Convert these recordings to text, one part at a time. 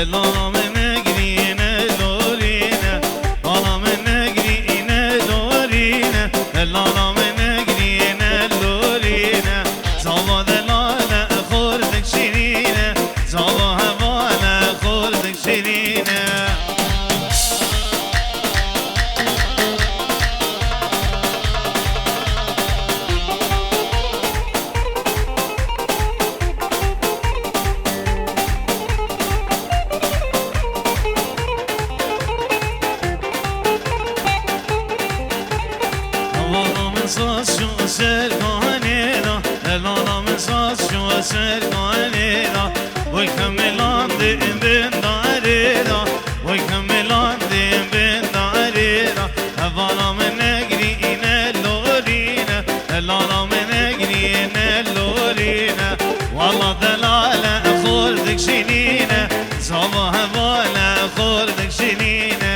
لالا منگرینه لورینه بالا منگرینه لورینه لالا منگرینه لورینه زاوا دلاله خوردک شیرینه زاوا هواله خوردک شیرینه ساز شو سرگانه دا لالا من ساز شو سرگانه دا وی کملان دیم بنداره دا وی کملان دیم بنداره دا والا من نگرینه لورینه لالا من نگرینه لورینه والا دلاله خوردک شنینه زاوا هواله خوردک شنینه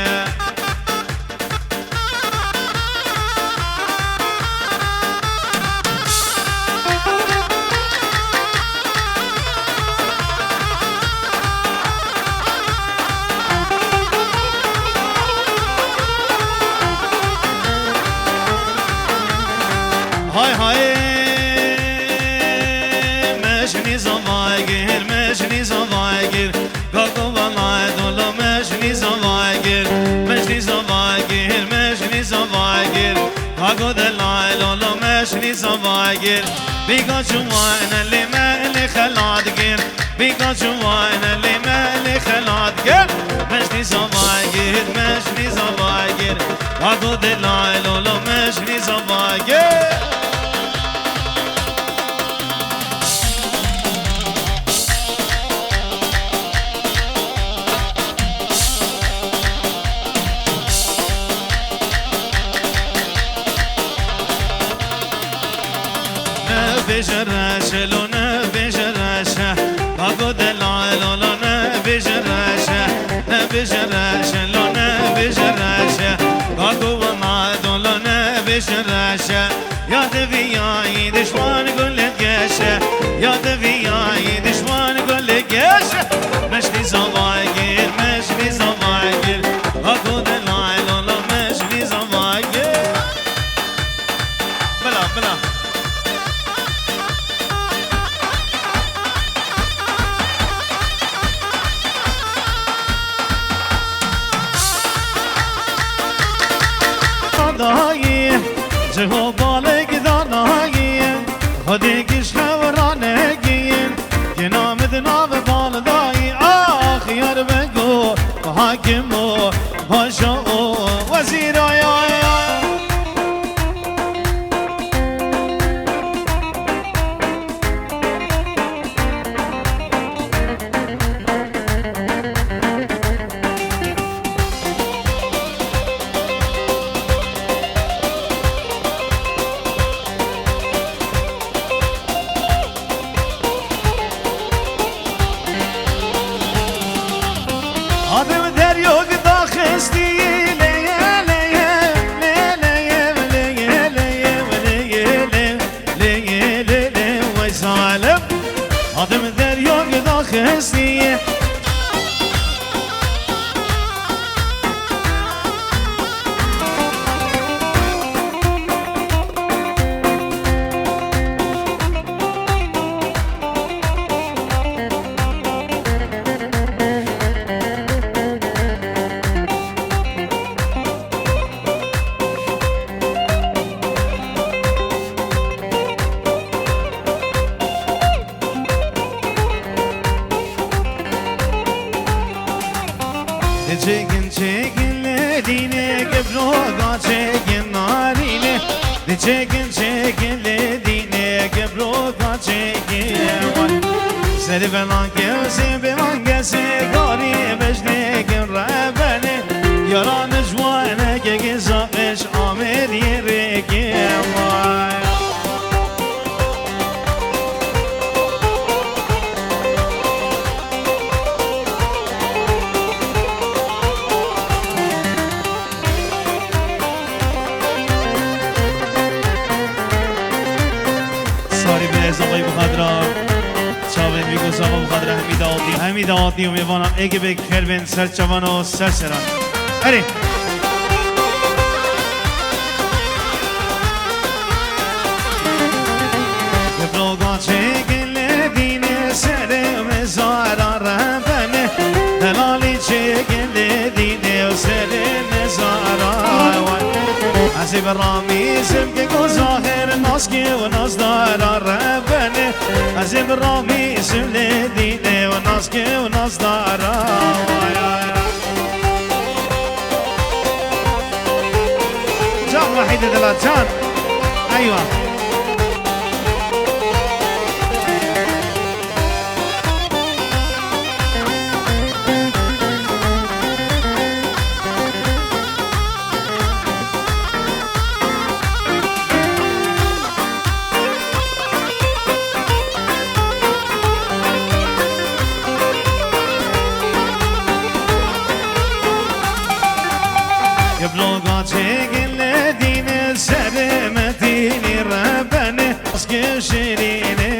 های های مشنی زواگیر مشنی زواگیر گاگو والای دولا مشنی زواگیر مشنی زواگیر مشنی زواگیر گاگو دلای دولا مشنی زواگیر بیگا جوان اللي مالي خلادگیر بیگا جوان اللي مالي خلادگیر مشنی زواگیر مشنی زواگیر گاگو دلای دولا مشنی زواگیر بجرش لو نبجرش باگو دلال لو نبجرش نبجرش لو نبجرش باگو وماد لو نبجرش یاد ویای دشمن گل گش یاد ویای دشمن گل گش مشنی زواگیر مشنی زواگیر باگو دلال لو مشنی زواگیر بلا بلا دایی جهو بالگ دانایی خودی کش خورانگی که نامد نام بال دایی آخیار بگو حاکم و پاشا و وزیر آیا آدم دریوگ داخستی لیه لیه لیه لیه لیه لیه لیه لیه وی ظالم آدم دریوگ داخستی چگن چگن لدینه گبروگا چگن نارینه چگن چگن لدینه گبروگا چگن سر بلان که سی بلان که سی کاری بجنه کن ربنه یاران جوانه که گزافش آمدی رگه وای ساری به ازاقای بخدرا چاوه میگو ساقا بخدرا همی داوتی و میوانم اگه به کربن سر چوان و سر سران اره گبروگا چه گله دینه سر مزارا ربنه دلالی چه گله دینه و سر مزارا از ابرامیزم که گو ظاهر ناسکی و نازدارا ربنه از ابرامیزم لدینه و ناسکی و نازدارا جان وحید دلات جان ایوه يبلغ عاشق الذين سر مديني ربنا اسكي شيريني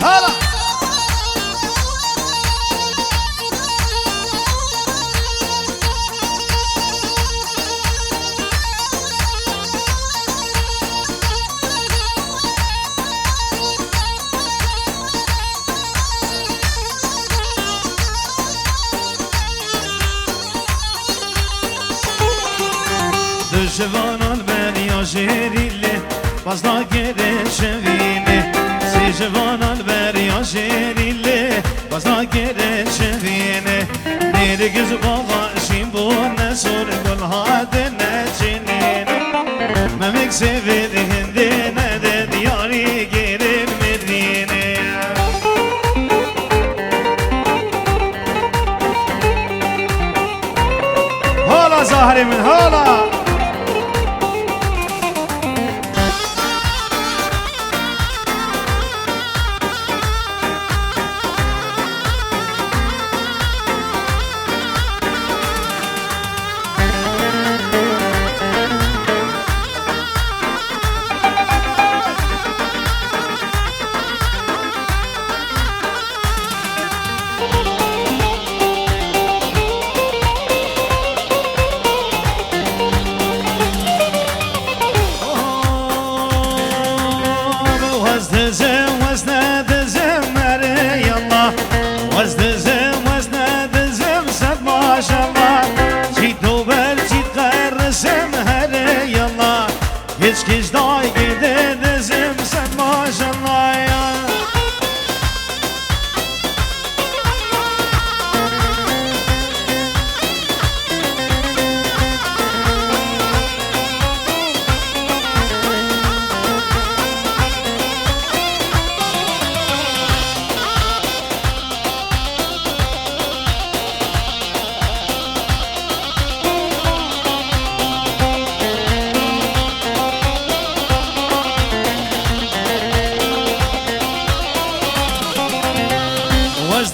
هلا دشوانان بنیا شهریله باز ناگره شوینه جوانان بریا شیریله باز ناگره شوینه نیرگز بابا شیم بور نسور گل هاد نچینینه ممک سوید هنده نده دیاری گیرین مدینه حالا ظاهری من حالا Hiç kez daha gidedizim sen maşallah ya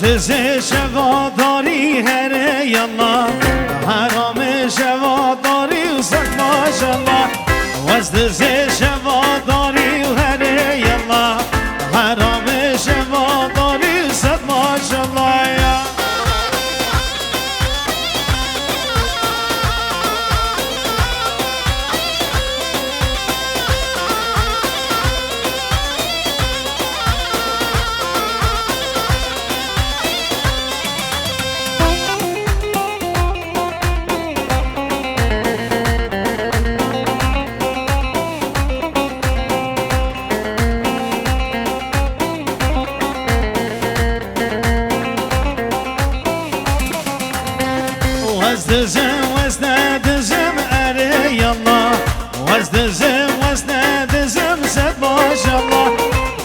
وزد شواداری هره یالله حرام شواداری و سک ماشالله وزد شواداری هره یالله حرام شواداری وزدزم أري الله وزدزم زد ما شاء الله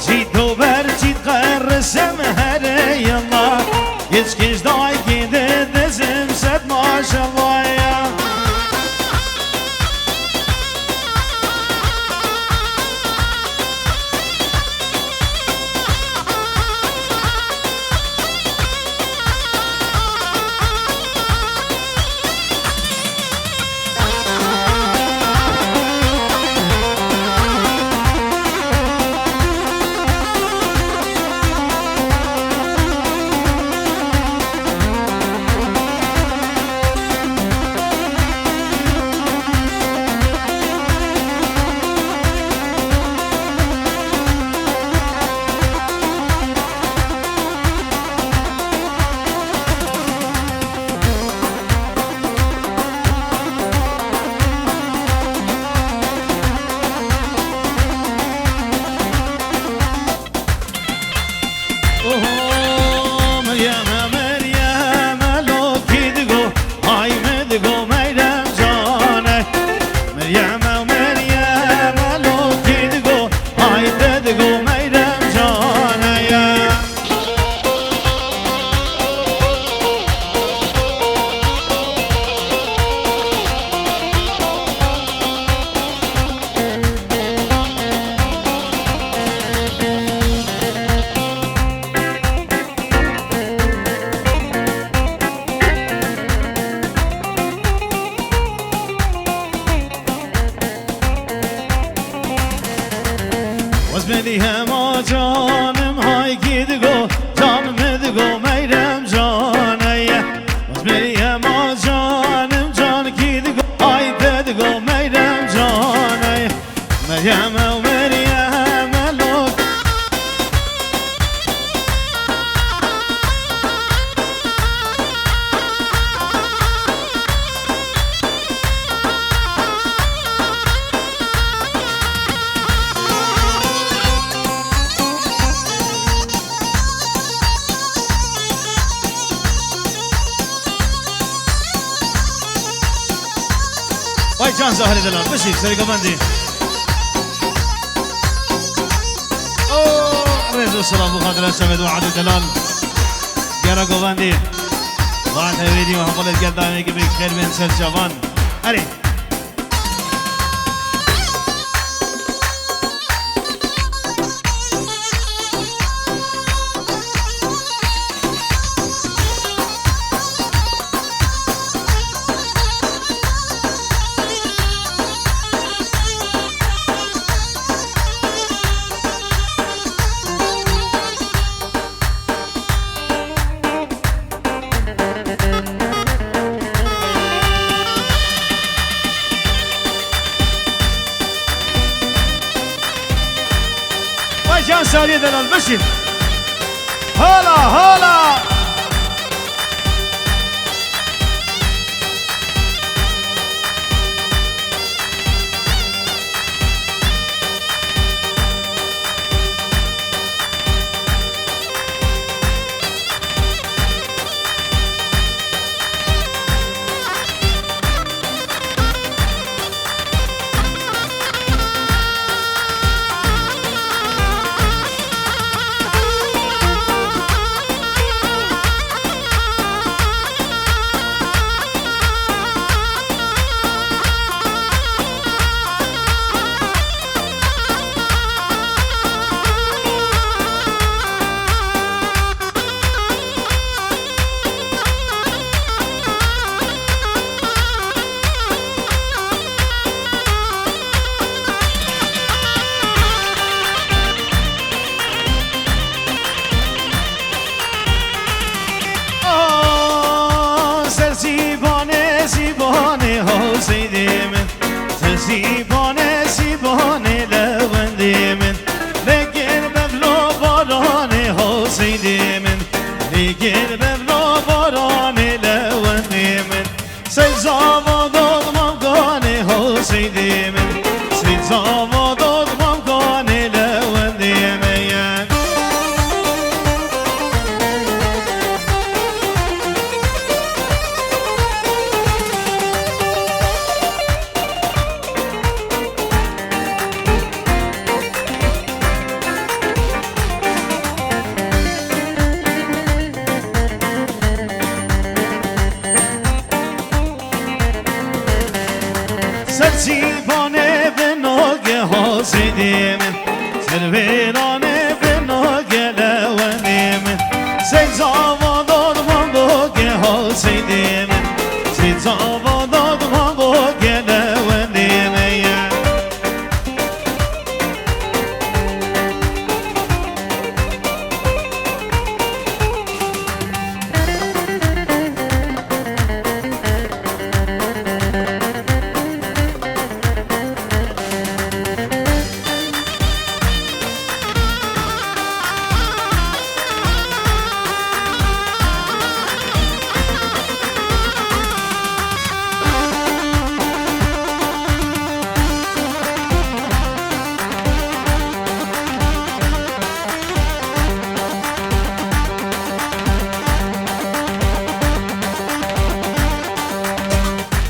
جيت دوبر جيت قرسم هري الله يشكيش داي كده دزم زد ما شاء الله يا وزمني هما جانم هاي كيدگو جانم دگو میرم جانه وزمني هما جانم جان كيدگو هاي دگو میرم جانه مريم و مريم لوك وای جان زهری دلان بشید سری گماندی رزو سلام بخاطر شمد و عدو دلال گرا گماندی بعد هویدی و حقولت گردانی که بی خیر بین سر جوان هری جان سالي دلال بشي هلا هلا زیبانه لوندی من لگر ببلو بارانه حسینی من لگر ببلو بارانه لوندی من سیزا و دادمم گانه حسینی من سیزا و دادمم گانه لوندی من زیبانه به ناگه ها زدیم سرویرانه به ناگه لونیم سیزاواداد ما باگه ها زدیم سیزاواداد ما باگه لونیم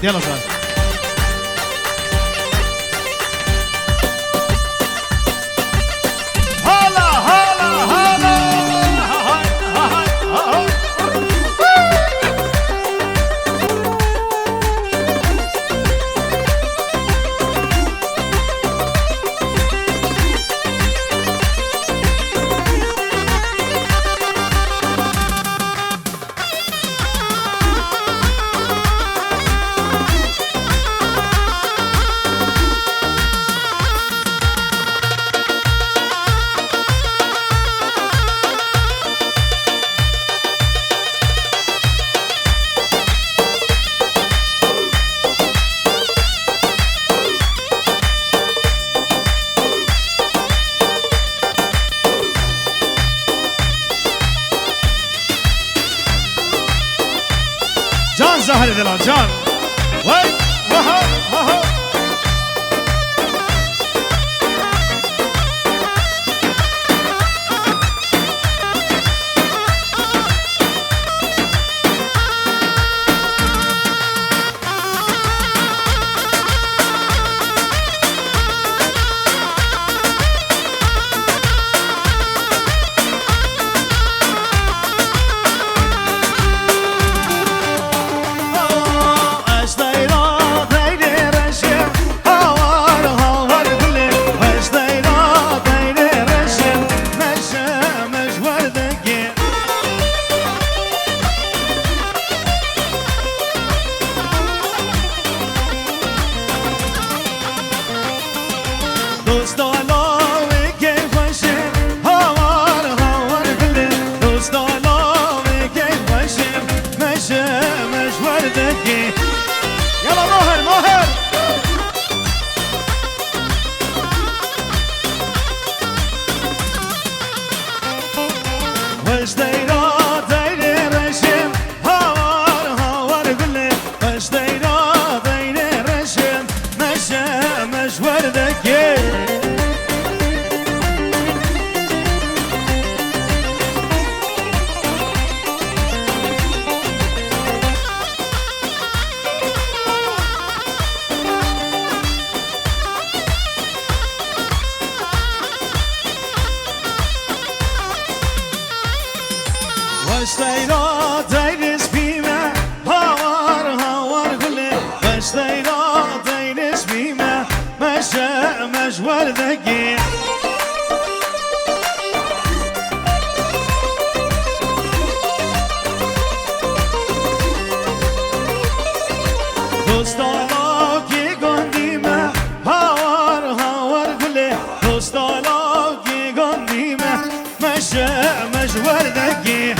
يلا صار هلا هلا هلا جان زهر دلان جان وای ها ها ها يلا ماهر ماهر وش ديرا دير رشم هوار هوار قلي وش ديرا دير رشم مش وردكي واشتيرا دينس بيما هوار هوار قلي واشتيرا دينس بيما مش وردكي دوستانا کی گندیمه هوار هوار قلي دوستانا کی گندیمه مش وردكي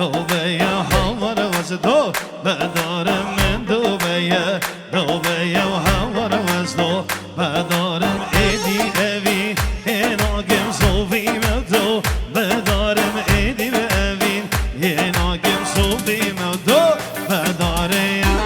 دوبیا هوار وز دو بدارم من دوبیا دوبیا هوار وز دو بدارم ایدی اوین ایناگم صوفی مدو بدارم ایدی اوین ایناگم صوفی مدو بدارم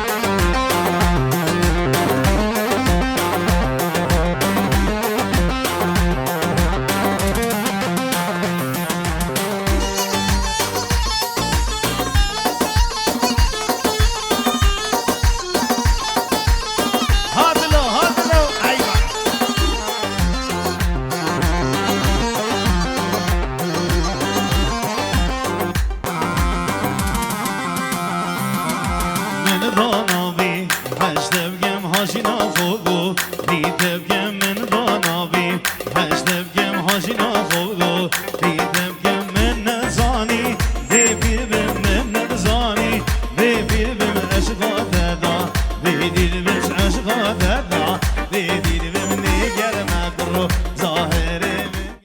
راناوی هشتبگم هاشینا خوبو دیدبگم من راناوی هشتبگم هاشینا خوبو دیدبگم من نزانی دیبیربم من نزانی دیبیربم عشقا دادا دیبیربم عشقا دادا